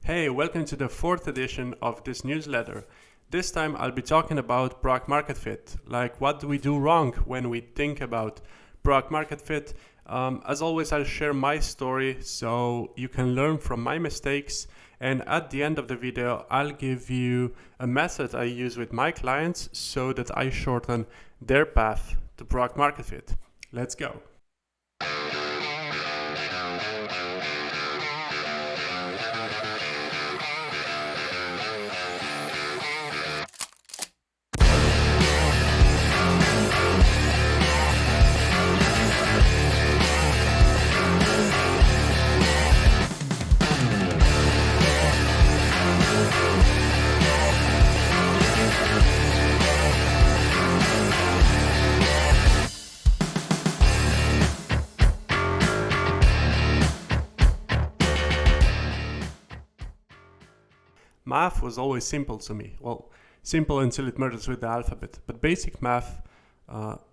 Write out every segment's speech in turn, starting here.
Hey, welcome to the fourth edition of this newsletter. This time I'll be talking about product market fit, like what do we do wrong when we think about product market fit. As always, I'll share my story so you can learn from my mistakes, and at the end of the video I'll give you a method I use with my clients so that I shorten their path to product market fit. Let's go. Math was always simple to me. Well, simple until it merges with the alphabet. But basic math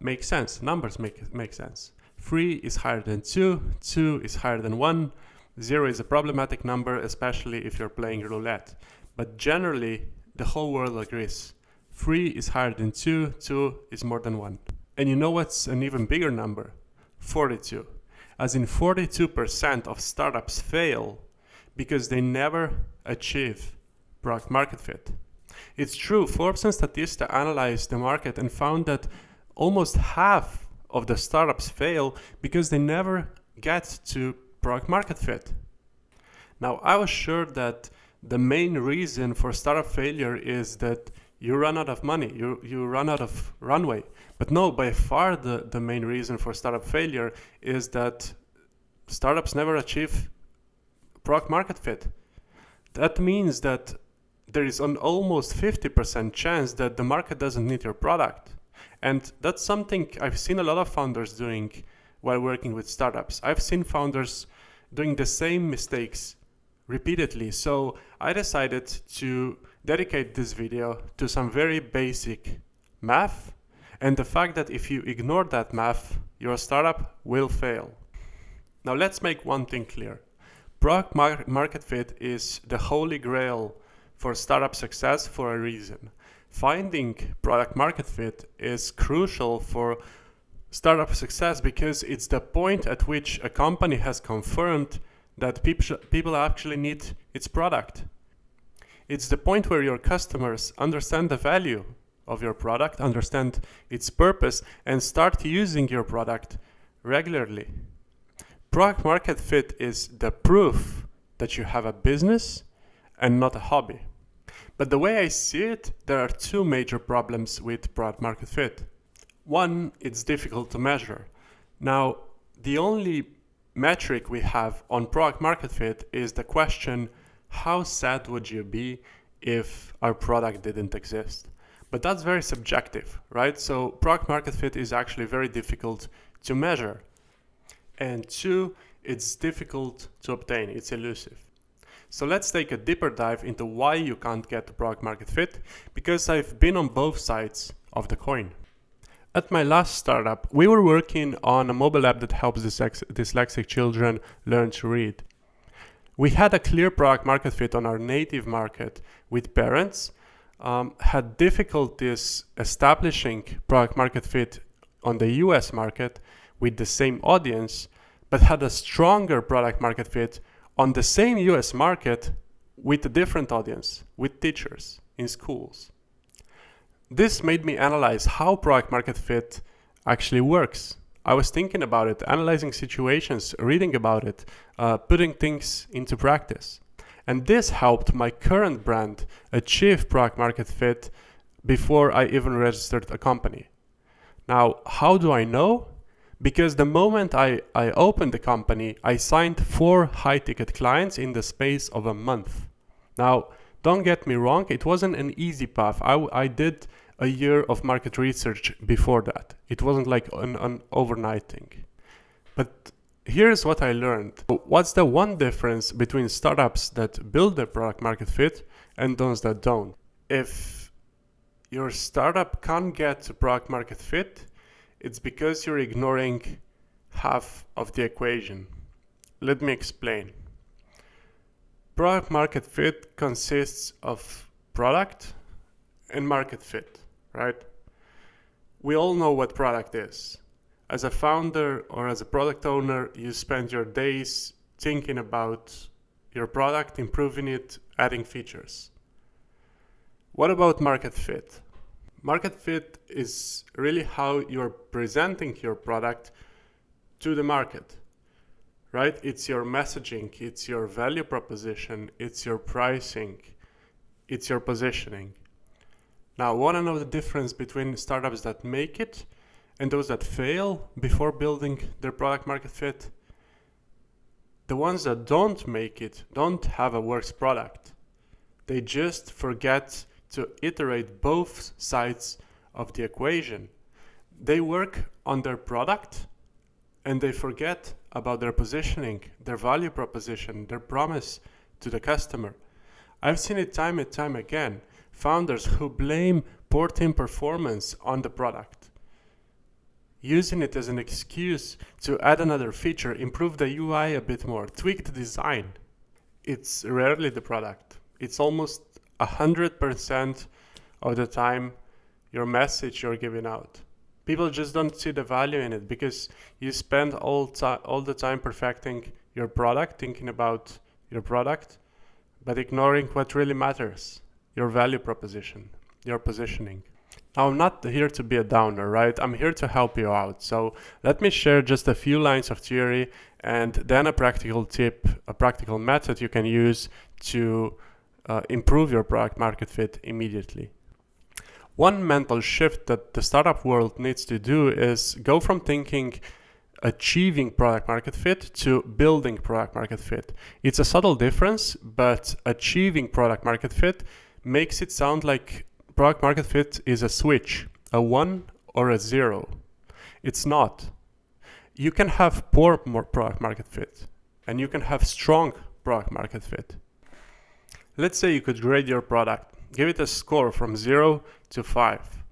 makes sense. Numbers make sense. 3 is higher than 2, 2 is higher than 1, 0 is a problematic number, especially if you're playing roulette. But generally, the whole world agrees. 3 is higher than 2, 2 is more than 1. And you know what's an even bigger number? 42. As in 42% of startups fail because they never achieve product market fit. It's true, Forbes and Statista analyzed the market and found that almost half of the startups fail because they never get to product market fit. Now, I was sure that the main reason for startup failure is that you run out of money, you run out of runway. But no, by far the main reason for startup failure is that startups never achieve product market fit. That means that there is an almost 50% chance that the market doesn't need your product. And that's something I've seen a lot of founders doing while working with startups. I've seen founders doing the same mistakes repeatedly. So I decided to dedicate this video to some very basic math and the fact that if you ignore that math, your startup will fail. Now let's make one thing clear. Product market fit is the holy grail for startup success for a reason. Finding product market fit is crucial for startup success because it's the point at which a company has confirmed that people actually need its product. It's the point where your customers understand the value of your product, understand its purpose, and start using your product regularly. Product market fit is the proof that you have a business and not a hobby. But the way I see it, there are two major problems with product market fit. One, it's difficult to measure. Now, the only metric we have on product market fit is the question, how sad would you be if our product didn't exist? But that's very subjective, right? So product market fit is actually very difficult to measure. And two, it's difficult to obtain, it's elusive. So let's take a deeper dive into why you can't get to product market fit, because I've been on both sides of the coin. At my last startup, we were working on a mobile app that helps dyslexic children learn to read. We had a clear product market fit on our native market with parents, had difficulties establishing product market fit on the US market with the same audience, but had a stronger product market fit on the same US market with a different audience, with teachers in schools. This made me analyze how product market fit actually works. I was thinking about it, analyzing situations, reading about it, putting things into practice. And this helped my current brand achieve product market fit before I even registered a company. Now, how do I know? Because the moment I opened the company, I signed 4 high-ticket clients in the space of a month. Now, don't get me wrong, it wasn't an easy path. I did a year of market research before that. It wasn't like an overnight thing. But here's what I learned. What's the one difference between startups that build their product market fit and those that don't? If your startup can't get to product market fit, it's because you're ignoring half of the equation. Let me explain. Product market fit consists of product and market fit, right? We all know what product is. As a founder or as a product owner, you spend your days thinking about your product, improving it, adding features. What about market fit? Market fit is really how you're presenting your product to the market, right? It's your messaging, it's your value proposition, it's your pricing, it's your positioning. Now, want to know the difference between startups that make it and those that fail before building their product market fit? The ones that don't make it don't have a worse product. They just forget to iterate both sides of the equation. They work on their product and they forget about their positioning, their value proposition, their promise to the customer. I've seen it time and time again. Founders who blame poor team performance on the product, using it as an excuse to add another feature, improve the UI a bit more, tweak the design. It's rarely the product. It's almost 100% of the time your message you're giving out. People just don't see the value in it because you spend all the time perfecting your product, thinking about your product, but ignoring what really matters, your value proposition, your positioning. Now, I'm not here to be a downer, right? I'm here to help you out. So let me share just a few lines of theory and then a practical tip, a practical method you can use to improve your product market fit immediately. One mental shift that the startup world needs to do is go from thinking achieving product market fit to building product market fit. It's a subtle difference, but achieving product market fit makes it sound like product market fit is a switch, a 1 or a 0. It's not. You can have poor product market fit and you can have strong product market fit. Let's say you could grade your product, give it a score from 0 to 5.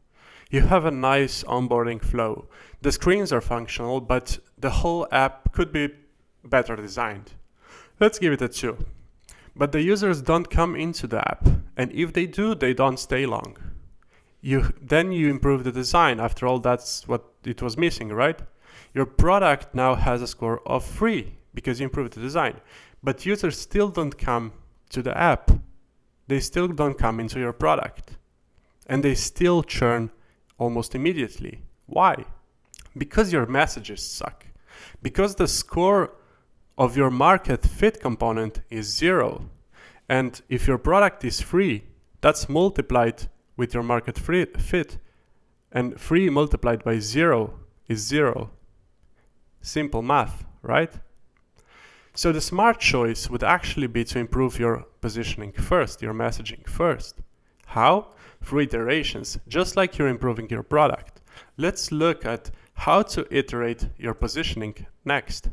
You have a nice onboarding flow. The screens are functional, but the whole app could be better designed. Let's give it a 2. But the users don't come into the app, and if they do, they don't stay long. Then you improve the design. After all, that's what it was missing, right? Your product now has a score of 3 because you improved the design, but users still don't come to the app. They still don't come into your product, and they still churn almost immediately. Why? Because your messages suck. Because the score of your market fit component is 0. And if your product is free, that's multiplied with your market fit. And 3 multiplied by 0 is 0. Simple math, right? So the smart choice would actually be to improve your positioning first, your messaging first. How? Through iterations, just like you're improving your product. Let's look at how to iterate your positioning next.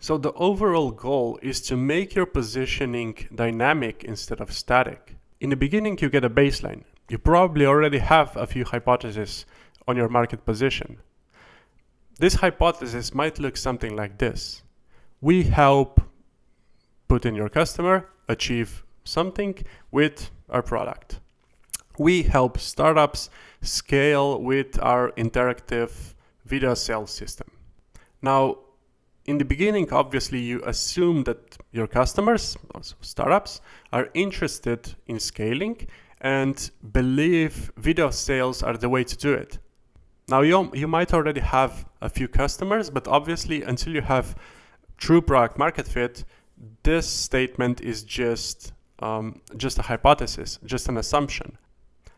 So the overall goal is to make your positioning dynamic instead of static. In the beginning, you get a baseline. You probably already have a few hypotheses on your market position. This hypothesis might look something like this. We help put in your customer achieve something with our product. We help startups scale with our interactive video sales system. Now, in the beginning, obviously, you assume that your customers, also startups, are interested in scaling and believe video sales are the way to do it. Now, you might already have a few customers, but obviously, until you have true product market fit, this statement is just a hypothesis, just an assumption.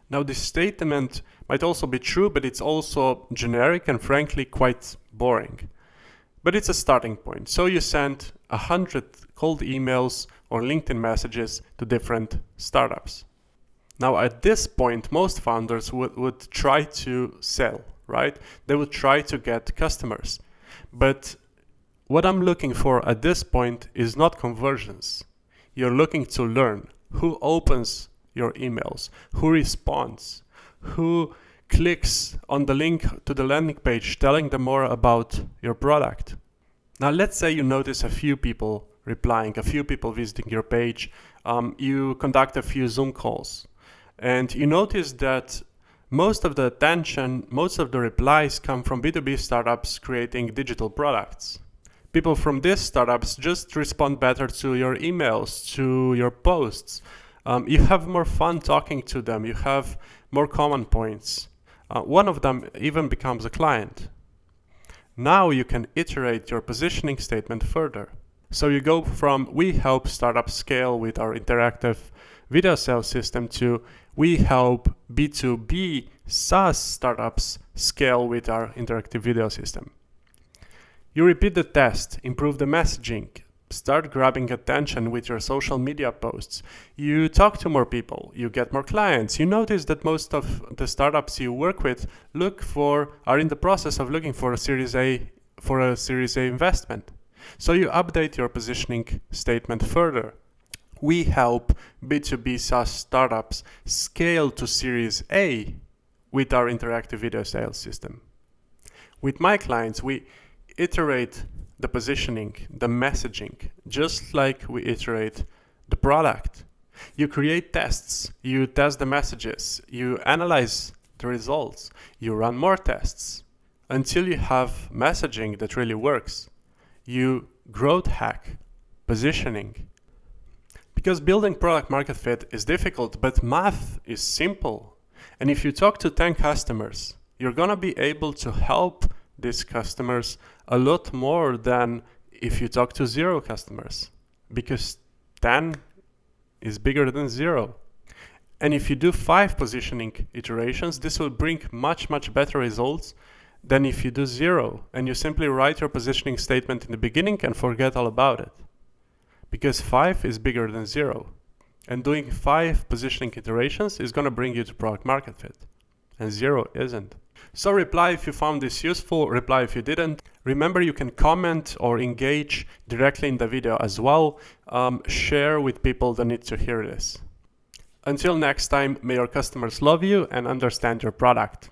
Now, this statement might also be true, but it's also generic and frankly quite boring. But it's a starting point. So you send 100 cold emails or LinkedIn messages to different startups. Now, at this point, most founders would try to sell, right? They would try to get customers. But what I'm looking for at this point is not conversions. You're looking to learn who opens your emails, who responds, who clicks on the link to the landing page telling them more about your product. Now let's say you notice a few people replying, a few people visiting your page, you conduct a few Zoom calls, and you notice that most of the attention, most of the replies come from B2B startups creating digital products. People from these startups just respond better to your emails, to your posts. You have more fun talking to them, you have more common points. One of them even becomes a client. Now you can iterate your positioning statement further. So you go from we help startups scale with our interactive video sales system to we help B2B SaaS startups scale with our interactive video system. You repeat the test, improve the messaging, start grabbing attention with your social media posts. You talk to more people, you get more clients. You notice that most of the startups you work with are in the process of looking for a Series A investment. So you update your positioning statement further. We help B2B SaaS startups scale to Series A with our interactive video sales system. With my clients, we iterate the positioning, the messaging, just like we iterate the product. You create tests, you test the messages, you analyze the results, you run more tests until you have messaging that really works. You growth hack positioning. Because building product market fit is difficult, but math is simple. And if you talk to 10 customers, you're gonna be able to help these customers a lot more than if you talk to 0 customers, because 10 is bigger than 0. And if you do 5 positioning iterations, this will bring much better results than if you do 0 and you simply write your positioning statement in the beginning and forget all about it. Because 5 is bigger than 0. And doing 5 positioning iterations is going to bring you to product market fit. And 0 isn't. So reply if you found this useful, reply if you didn't. Remember, you can comment or engage directly in the video as well. Share with people that need to hear this. Until next time, may your customers love you and understand your product.